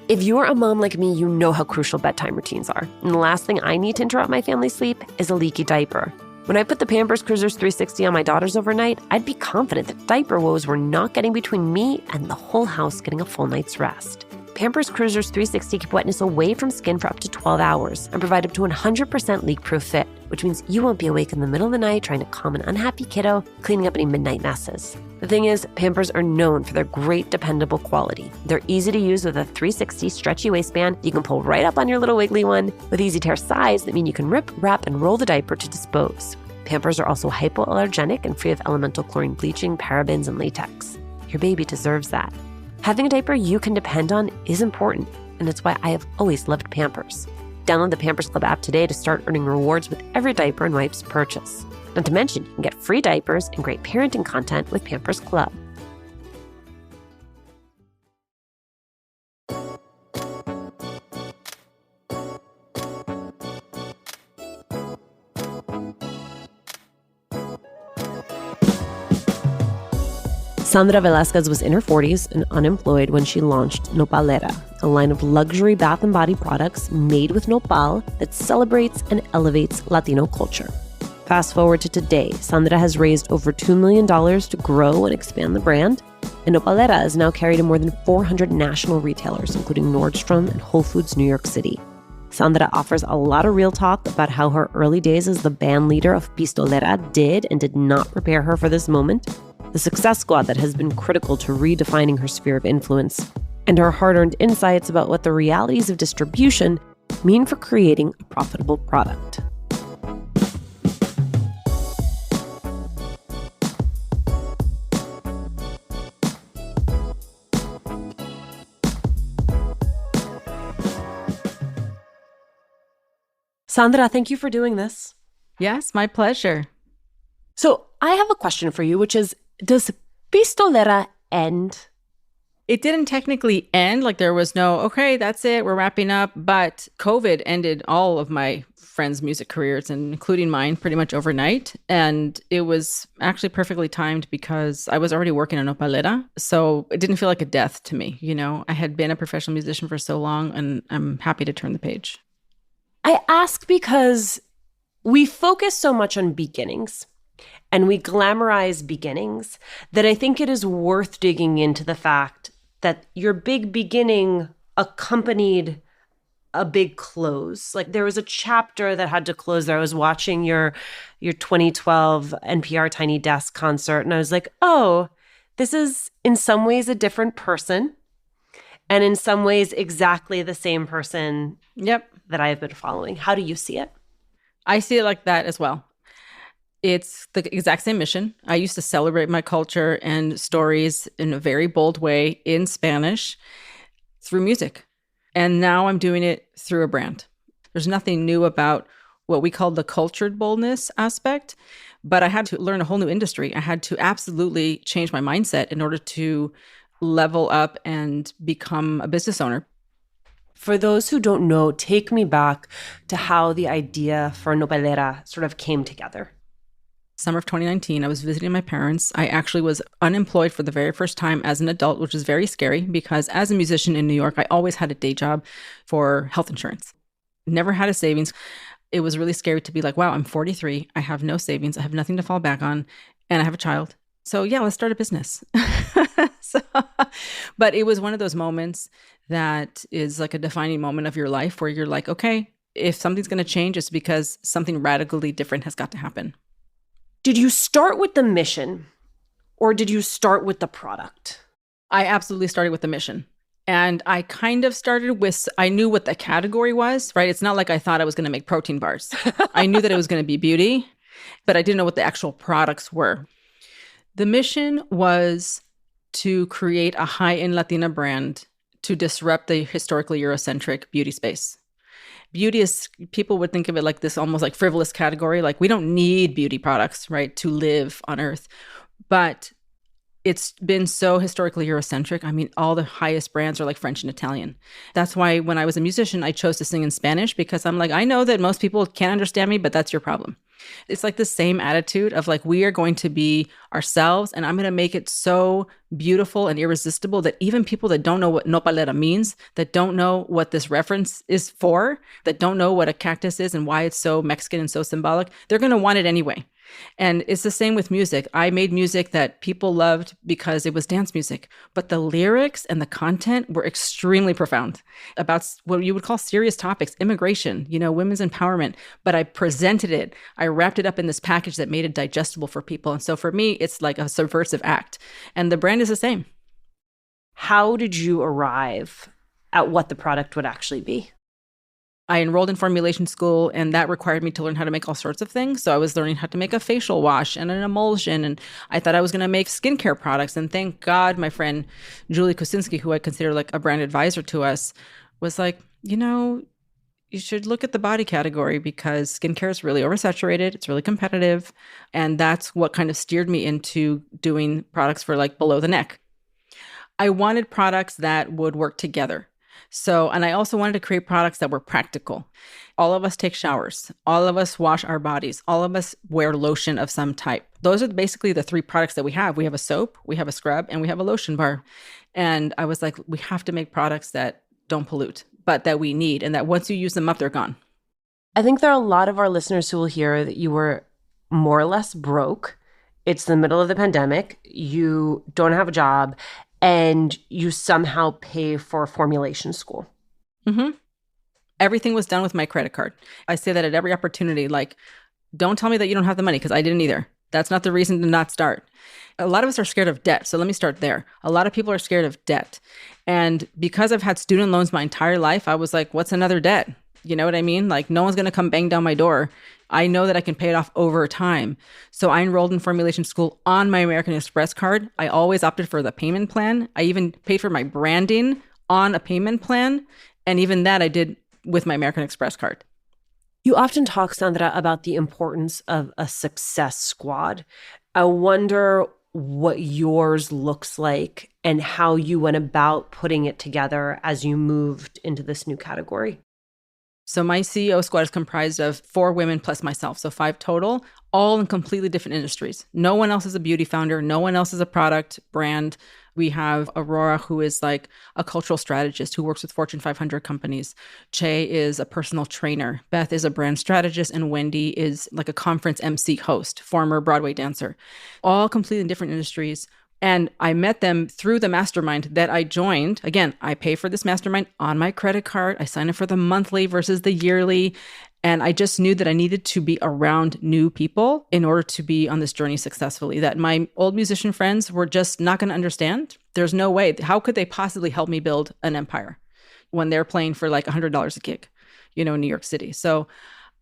If you're a mom like me, you know how crucial bedtime routines are. And the last thing I need to interrupt my family's sleep is a leaky diaper. When I put the Pampers Cruisers 360 on my daughters overnight, I'd be confident that diaper woes were not getting between me and the whole house getting a full night's rest. Pampers Cruisers 360 keep wetness away from skin for up to 12 hours and provide up to 100% leak-proof fit, which means you won't be awake in the middle of the night trying to calm an unhappy kiddo, cleaning up any midnight messes. The thing is, Pampers are known for their great, dependable quality. They're easy to use with a 360 stretchy waistband you can pull right up on your little wiggly one, with easy-tear sides that mean you can rip, wrap, and roll the diaper to dispose. Pampers are also hypoallergenic and free of elemental chlorine bleaching, parabens, and latex. Your baby deserves that. Having a diaper you can depend on is important, and it's why I have always loved Pampers. Download the Pampers Club app today to start earning rewards with every diaper and wipes purchase. Not to mention, you can get free diapers and great parenting content with Pampers Club. Sandra Velasquez was in her 40s and unemployed when she launched Nopalera, a line of luxury bath and body products made with nopal that celebrates and elevates Latino culture. Fast forward to today, Sandra has raised over $2 million to grow and expand the brand, and Nopalera is now carried in more than 400 national retailers, including Nordstrom and Whole Foods New York City. Sandra offers a lot of real talk about how her early days as the band leader of Pistolera did and did not prepare her for this moment, the success squad that has been critical to redefining her sphere of influence, and her hard-earned insights about what the realities of distribution mean for creating a profitable product. Sandra, thank you for doing this. Yes, my pleasure. So I have a question for you, which is, does Pistolera end? It didn't technically end. Like there was no, okay, that's it, we're wrapping up. But COVID ended all of my friends' music careers, and including mine, pretty much overnight. And it was actually perfectly timed because I was already working on Nopalera. So it didn't feel like a death to me. You know, I had been a professional musician for so long, and I'm happy to turn the page. I ask because we focus so much on beginnings and we glamorize beginnings that I think it is worth digging into the fact that your big beginning accompanied a big close. Like there was a chapter that had to close there. I was watching your 2012 NPR Tiny Desk concert, and I was like, oh, this is in some ways a different person, and in some ways exactly the same person that I have been following. How do you see it? I see it like that as well. It's the exact same mission. I used to celebrate my culture and stories in a very bold way in Spanish through music. And now I'm doing it through a brand. There's nothing new about what we call the cultured boldness aspect, but I had to learn a whole new industry. I had to absolutely change my mindset in order to level up and become a business owner. For those who don't know, take me back to how the idea for Nopalera sort of came together. Summer of 2019, I was visiting my parents. I actually was unemployed for the very first time as an adult, which was very scary because as a musician in New York, I always had a day job for health insurance. Never had a savings. It was really scary to be like, wow, I'm 43. I have no savings. I have nothing to fall back on. And I have a child. So yeah, let's start a business. But it was one of those moments that is like a defining moment of your life where you're like, okay, if something's going to change, it's because something radically different has got to happen. Did you start with the mission or did you start with the product? I absolutely started with the mission. And I kind of started with, I knew what the category was, right? It's not like I thought I was going to make protein bars. I knew that it was going to be beauty, but I didn't know what the actual products were. The mission was to create a high-end Latina brand to disrupt the historically Eurocentric beauty space. Beauty is, people would think of it like this almost like frivolous category. Like we don't need beauty products, right, to live on Earth. But it's been so historically Eurocentric. I mean, all the highest brands are like French and Italian. That's why when I was a musician, I chose to sing in Spanish because I'm like, I know that most people can't understand me, but that's your problem. It's like the same attitude of like, we are going to be ourselves and I'm going to make it so beautiful and irresistible that even people that don't know what Nopalera means, that don't know what this reference is for, that don't know what a cactus is and why it's so Mexican and so symbolic, they're going to want it anyway. And it's the same with music. I made music that people loved because it was dance music, but the lyrics and the content were extremely profound about what you would call serious topics, immigration, women's empowerment. But I presented it, I wrapped it up in this package that made it digestible for people. And so for me, it's like a subversive act. And the brand is the same. How did you arrive at what the product would actually be? I enrolled in formulation school, and that required me to learn how to make all sorts of things. So I was learning how to make a facial wash and an emulsion, and I thought I was going to make skincare products. And thank God my friend Julie Kosinski, who I consider like a brand advisor to us, was like, you should look at the body category because skincare is really oversaturated. It's really competitive. And that's what kind of steered me into doing products for like below the neck. I wanted products that would work together. And I also wanted to create products that were practical. All of us take showers. All of us wash our bodies. All of us wear lotion of some type. Those are basically the three products that we have. We have a soap, we have a scrub, and we have a lotion bar. And I was like, we have to make products that don't pollute, but that we need, and that once you use them up, they're gone. I think there are a lot of our listeners who will hear that you were more or less broke. It's the middle of the pandemic. You don't have a job. And you somehow pay for formulation school. Mm-hmm. Everything was done with my credit card. I say that at every opportunity, like, don't tell me that you don't have the money because I didn't either. That's not the reason to not start. A lot of us are scared of debt. So let me start there. A lot of people are scared of debt. And because I've had student loans my entire life, I was like, what's another debt? You know what I mean? Like, no one's going to come bang down my door. I know that I can pay it off over time. So I enrolled in formulation school on my American Express card. I always opted for the payment plan. I even paid for my branding on a payment plan. And even that I did with my American Express card. You often talk, Sandra, about the importance of a success squad. I wonder what yours looks like and how you went about putting it together as you moved into this new category. So my CEO squad is comprised of 4 women plus myself, so 5 total, all in completely different industries. No one else is a beauty founder. No one else is a product brand. We have Aurora, who is like a cultural strategist who works with Fortune 500 companies. Che is a personal trainer. Beth is a brand strategist. And Wendy is like a conference MC host, former Broadway dancer. All completely different industries. And I met them through the mastermind that I joined. Again, I pay for this mastermind on my credit card. I sign up for the monthly versus the yearly. And I just knew that I needed to be around new people in order to be on this journey successfully, that my old musician friends were just not going to understand. There's no way. How could they possibly help me build an empire when they're playing for like $100 a gig, in New York City? So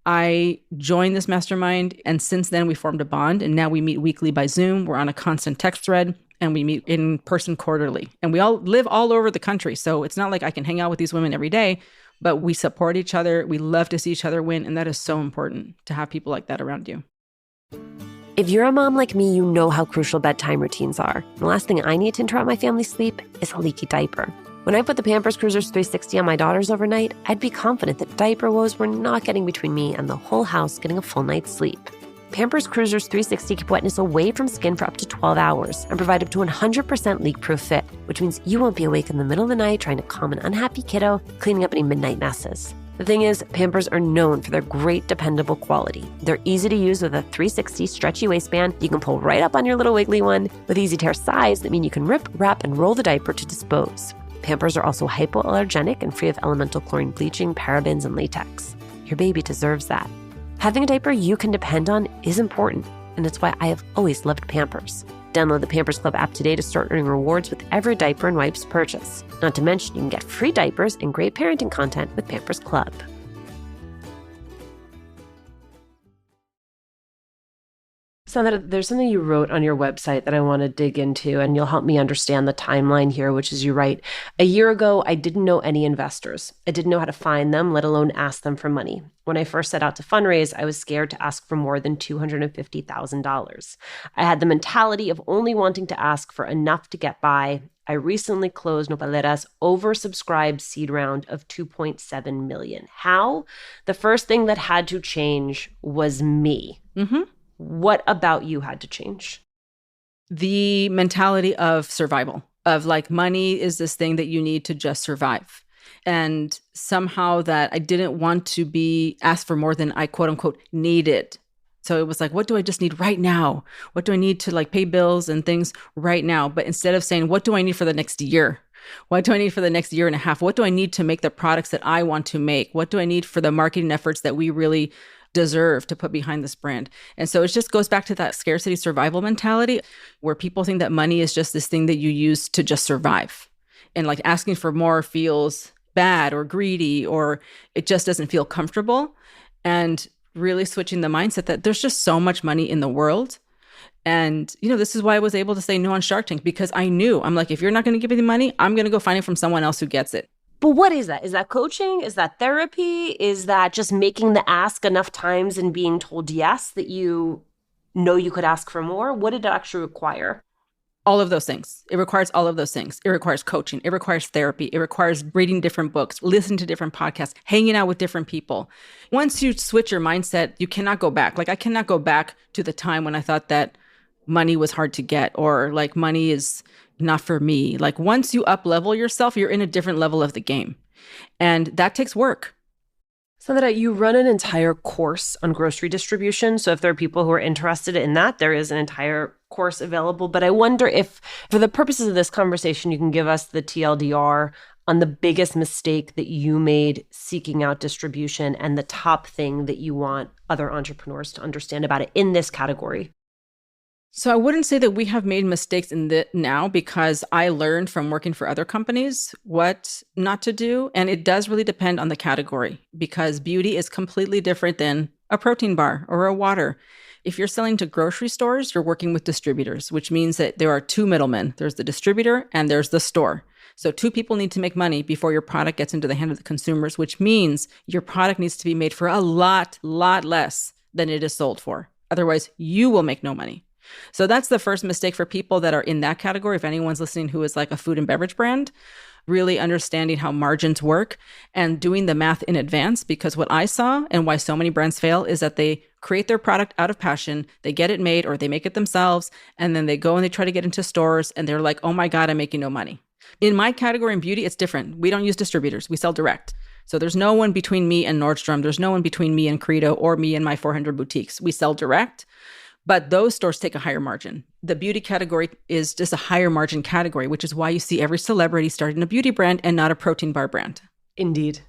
I joined this mastermind. And since then, we formed a bond. And now we meet weekly by Zoom. We're on a constant text thread. And we meet in person quarterly. And we all live all over the country. So it's not like I can hang out with these women every day, but we support each other. We love to see each other win. And that is so important to have people like that around you. If you're a mom like me, you know how crucial bedtime routines are. The last thing I need to interrupt my family's sleep is a leaky diaper. When I put the Pampers Cruisers 360 on my daughters overnight, I'd be confident that diaper woes were not getting between me and the whole house getting a full night's sleep. Pampers Cruisers 360 keep wetness away from skin for up to 12 hours and provide up to 100% leak-proof fit, which means you won't be awake in the middle of the night trying to calm an unhappy kiddo, cleaning up any midnight messes. The thing is, Pampers are known for their great, dependable quality. They're easy to use with a 360 stretchy waistband you can pull right up on your little wiggly one, with easy-tear sides that mean you can rip, wrap, and roll the diaper to dispose. Pampers are also hypoallergenic and free of elemental chlorine bleaching, parabens, and latex. Your baby deserves that. Having a diaper you can depend on is important, and it's why I have always loved Pampers. Download the Pampers Club app today to start earning rewards with every diaper and wipes purchase. Not to mention, you can get free diapers and great parenting content with Pampers Club. Sandra, there's something you wrote on your website that I want to dig into, and you'll help me understand the timeline here, which is you write, "A year ago, I didn't know any investors. I didn't know how to find them, let alone ask them for money. When I first set out to fundraise, I was scared to ask for more than $250,000. I had the mentality of only wanting to ask for enough to get by. I recently closed Nopalera's oversubscribed seed round of $2.7 million. How? The first thing that had to change was me. Mm-hmm. What about you had to change? The mentality of survival, of like money is this thing that you need to just survive. And somehow that I didn't want to be asked for more than I quote unquote needed. So it was like, what do I just need right now? What do I need to like pay bills and things right now? But instead of saying, what do I need for the next year? What do I need for the next year and a half? What do I need to make the products that I want to make? What do I need for the marketing efforts that we really deserve to put behind this brand? And so it just goes back to that scarcity survival mentality where people think that money is just this thing that you use to just survive. And like asking for more feels bad or greedy, or it just doesn't feel comfortable. And really switching the mindset that there's just so much money in the world. And, this is why I was able to say no on Shark Tank, because I knew, I'm like, if you're not going to give me the money, I'm going to go find it from someone else who gets it. But what is that? Is that coaching? Is that therapy? Is that just making the ask enough times and being told yes, that you know you could ask for more? What did it actually require? All of those things. It requires all of those things. It requires coaching. It requires therapy. It requires reading different books, listening to different podcasts, hanging out with different people. Once you switch your mindset, you cannot go back. Like I cannot go back to the time when I thought that money was hard to get, or like money is not for me. Like once you up level yourself, you're in a different level of the game. And that takes work. Sandra, you run an entire course on grocery distribution. So if there are people who are interested in that, there is an entire course available. But I wonder if, for the purposes of this conversation, you can give us the TLDR on the biggest mistake that you made seeking out distribution and the top thing that you want other entrepreneurs to understand about it in this category. So I wouldn't say that we have made mistakes in the now, because I learned from working for other companies what not to do. And it does really depend on the category, because beauty is completely different than a protein bar or a water. If you're selling to grocery stores, you're working with distributors, which means that there are two middlemen. There's the distributor and there's the store. So two people need to make money before your product gets into the hand of the consumers, which means your product needs to be made for a lot less than it is sold for. Otherwise, you will make no money. So that's the first mistake for people that are in that category. If anyone's listening who is like a food and beverage brand, really understanding how margins work and doing the math in advance. Because what I saw and why so many brands fail is that they create their product out of passion, they get it made or they make it themselves, and then they go and they try to get into stores and they're like, oh my God, I'm making no money. In my category in beauty, it's different. We don't use distributors. We sell direct. So there's no one between me and Nordstrom. There's no one between me and Credo or me and my 400 boutiques. We sell direct. But those stores take a higher margin. The beauty category is just a higher margin category, which is why you see every celebrity starting a beauty brand and not a protein bar brand. Indeed.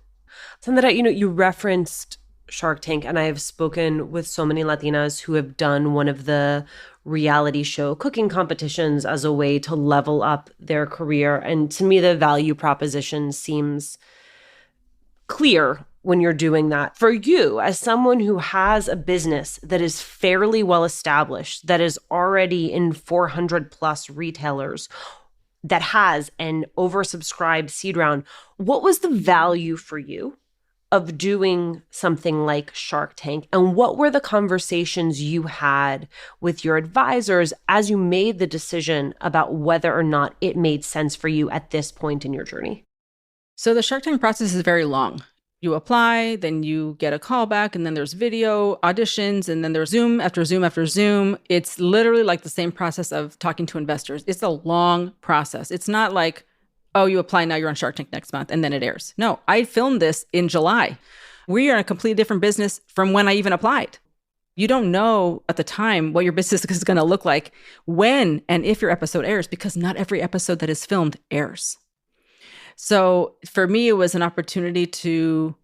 Sandra, you referenced Shark Tank, and I have spoken with so many Latinas who have done one of the reality show cooking competitions as a way to level up their career. And to me, the value proposition seems clear when you're doing that. For you, as someone who has a business that is fairly well established, that is already in 400 plus retailers, that has an oversubscribed seed round, what was the value for you of doing something like Shark Tank? And what were the conversations you had with your advisors as you made the decision about whether or not it made sense for you at this point in your journey? So the Shark Tank process is very long. You apply, then you get a call back, and then there's video auditions, and then there's Zoom after Zoom after Zoom. It's literally like the same process of talking to investors. It's a long process. It's not like, oh, you apply, now you're on Shark Tank next month, and then it airs. No, I filmed this in July. We are in a completely different business from when I even applied. You don't know at the time what your business is going to look like when and if your episode airs, because not every episode that is filmed airs. So for me, it was an opportunity to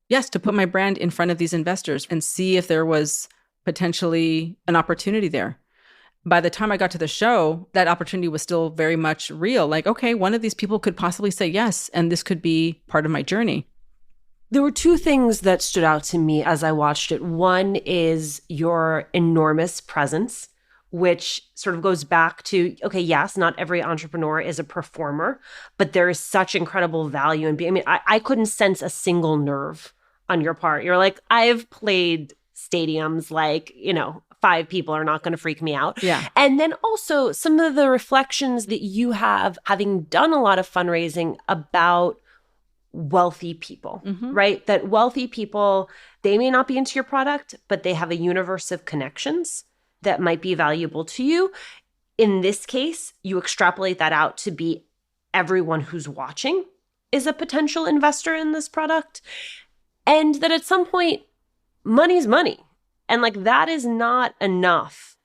put my brand in front of these investors and see if there was potentially an opportunity there. By the time I got to the show, that opportunity was still very much real. Like, okay, one of these people could possibly say yes, and this could be part of my journey. There were two things that stood out to me as I watched it. One is your enormous presence, which sort of goes back to, okay, yes, not every entrepreneur is a performer, but there is such incredible value in being, I couldn't sense a single nerve on your part. You're like, I've played stadiums, like, 5 people are not going to freak me out. Yeah. And then also some of the reflections that you have, having done a lot of fundraising, about wealthy people, right? That wealthy people, they may not be into your product, but they have a universe of connections that might be valuable to you. In this case, you extrapolate that out to be everyone who's watching is a potential investor in this product. And that at some point, money's money. And like that is not enough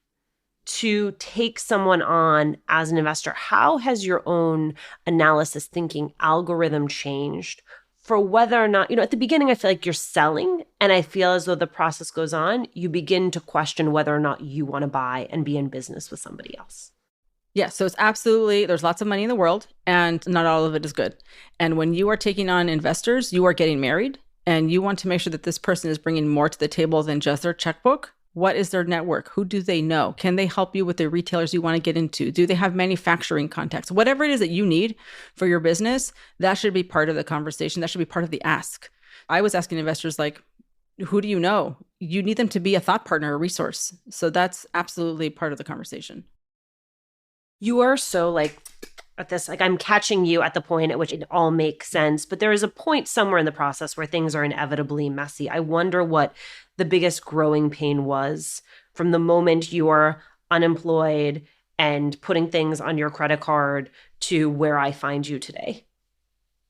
to take someone on as an investor. How has your own analysis thinking algorithm changed for whether or not, at the beginning, I feel like you're selling, and I feel as though the process goes on, you begin to question whether or not you want to buy and be in business with somebody else. Yeah, so it's absolutely, there's lots of money in the world and not all of it is good. And when you are taking on investors, you are getting married and you want to make sure that this person is bringing more to the table than just their checkbook. What is their network? Who do they know? Can they help you with the retailers you want to get into? Do they have manufacturing contacts? Whatever it is that you need for your business, that should be part of the conversation. That should be part of the ask. I was asking investors like, who do you know? You need them to be a thought partner, a resource. So that's absolutely part of the conversation. You are so like at this, like I'm catching you at the point at which it all makes sense, but there is a point somewhere in the process where things are inevitably messy. I wonder what the biggest growing pain was from the moment you are unemployed and putting things on your credit card to where I find you today.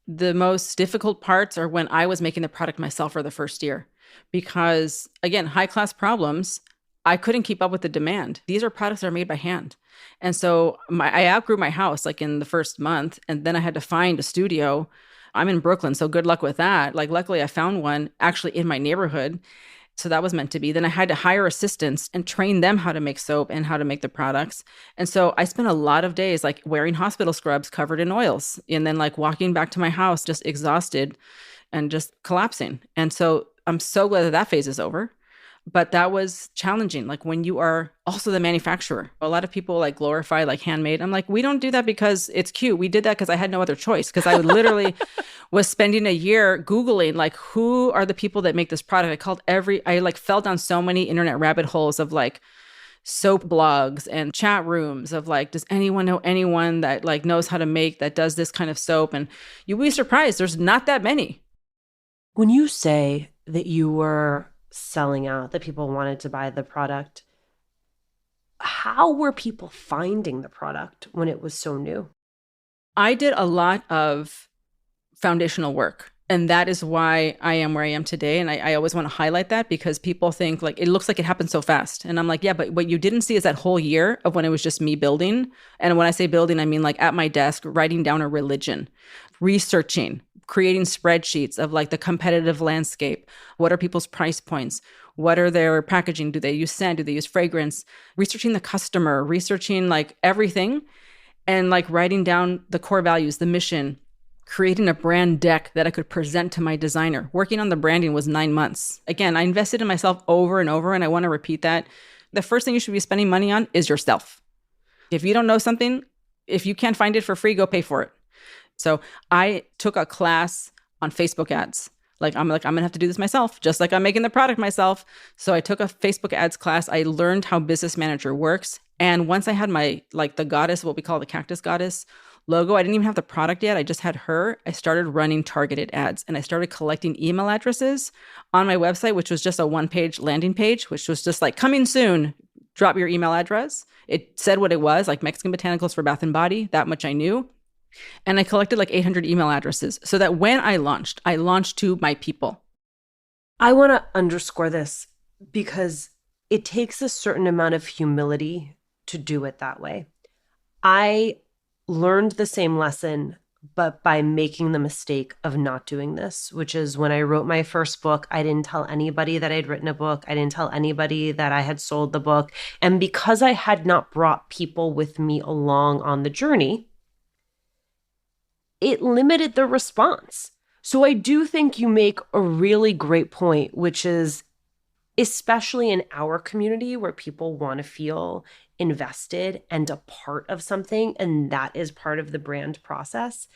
The most difficult parts are when I was making the product myself for the first year, because again, high class problems, I couldn't keep up with the demand. These are products that are made by hand. And so I outgrew my house like in the first month, and then I had to find a studio. I'm in Brooklyn, so good luck with that. Like luckily I found one actually in my neighborhood. So that was meant to be. Then I had to hire assistants and train them how to make soap and how to make the products. And so I spent a lot of days like wearing hospital scrubs covered in oils and then like walking back to my house just exhausted and just collapsing. And so I'm so glad that that phase is over. But that was challenging. Like when you are also the manufacturer, a lot of people like glorify like handmade. I'm like, we don't do that because it's cute. We did that because I had no other choice. Because I would literally was spending a year Googling like, who are the people that make this product? I like fell down so many internet rabbit holes of like soap blogs and chat rooms of like, does anyone know anyone that like knows how to make, that does this kind of soap? And you'll be surprised. There's not that many. When you say that you were selling out, that people wanted to buy the product, how were people finding the product when it was so new? I did a lot of foundational work, and that is why I am where I am today. And I always want to highlight that because people think like it looks like it happened so fast. And I'm like, yeah, but what you didn't see is that whole year of when it was just me building. And when I say building, I mean like at my desk, writing down a religion, researching, creating spreadsheets of like the competitive landscape. What are people's price points? What are their packaging? Do they use scent? Do they use fragrance? Researching the customer, researching like everything, and like writing down the core values, the mission, creating a brand deck that I could present to my designer. Working on the branding was 9 months. Again, I invested in myself over and over, and I want to repeat that. The first thing you should be spending money on is yourself. If you don't know something, if you can't find it for free, go pay for it. So I took a class on Facebook ads. I'm gonna have to do this myself, just like I'm making the product myself. So I took a Facebook ads class. I learned how Business Manager works. And once I had my, like the goddess, what we call the cactus goddess logo, I didn't even have the product yet. I just had her. I started running targeted ads and I started collecting email addresses on my website, which was just a one-page landing page, which was just like coming soon, drop your email address. It said what it was, like Mexican botanicals for Bath and Body. That much I knew. And I collected like 800 email addresses so that when I launched to my people. I want to underscore this because it takes a certain amount of humility to do it that way. I learned the same lesson, but by making the mistake of not doing this, which is when I wrote my first book, I didn't tell anybody that I'd written a book. I didn't tell anybody that I had sold the book. And because I had not brought people with me along on the journey, it limited the response. So I do think you make a really great point, which is especially in our community where people want to feel invested and a part of something, and that is part of the brand process.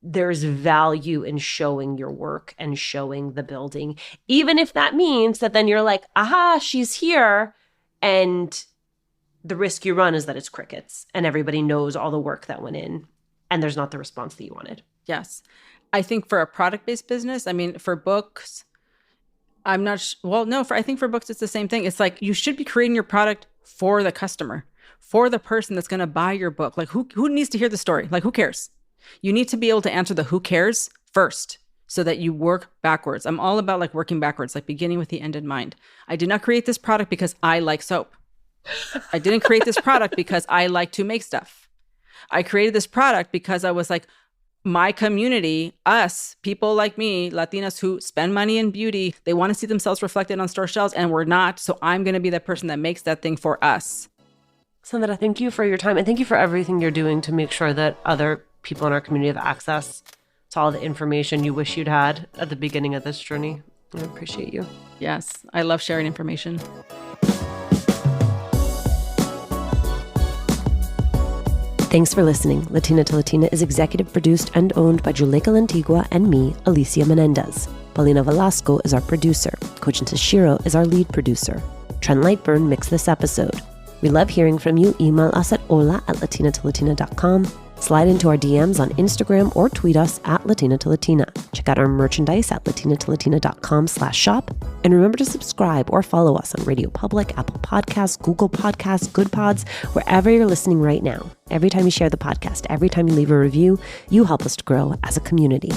There's value in showing your work and showing the building, even if that means that then you're like, aha, she's here. And the risk you run is that it's crickets and everybody knows all the work that went in. And there's not the response that you wanted. Yes. I think for a product-based business, I mean, for books, I'm not, I think for books, it's the same thing. It's like, you should be creating your product for the customer, for the person that's going to buy your book. Like who needs to hear the story? Like who cares? You need to be able to answer the who cares first so that you work backwards. I'm all about like working backwards, like beginning with the end in mind. I did not create this product because I like soap. I didn't create this product because I like to make stuff. I created this product because I was like, my community, us, people like me, Latinas who spend money in beauty, they want to see themselves reflected on store shelves and we're not. So I'm going to be the person that makes that thing for us. Sandra, thank you for your time and thank you for everything you're doing to make sure that other people in our community have access to all the information you wish you'd had at the beginning of this journey. I appreciate you. Yes, I love sharing information. Thanks for listening. Latina to Latina is executive produced and owned by Juleka Lantigua and me, Alicia Menendez. Paulina Velasquez is our producer. Kojin Tashiro is our lead producer. Trent Lightburn mixed this episode. We love hearing from you. Email us at hola@latinatolatina.com. Slide into our DMs on Instagram or tweet us at Latina to Latina. Check out our merchandise at latinatolatina.com/shop. And remember to subscribe or follow us on Radio Public, Apple Podcasts, Google Podcasts, Good Pods, wherever you're listening right now. Every time you share the podcast, every time you leave a review, you help us to grow as a community.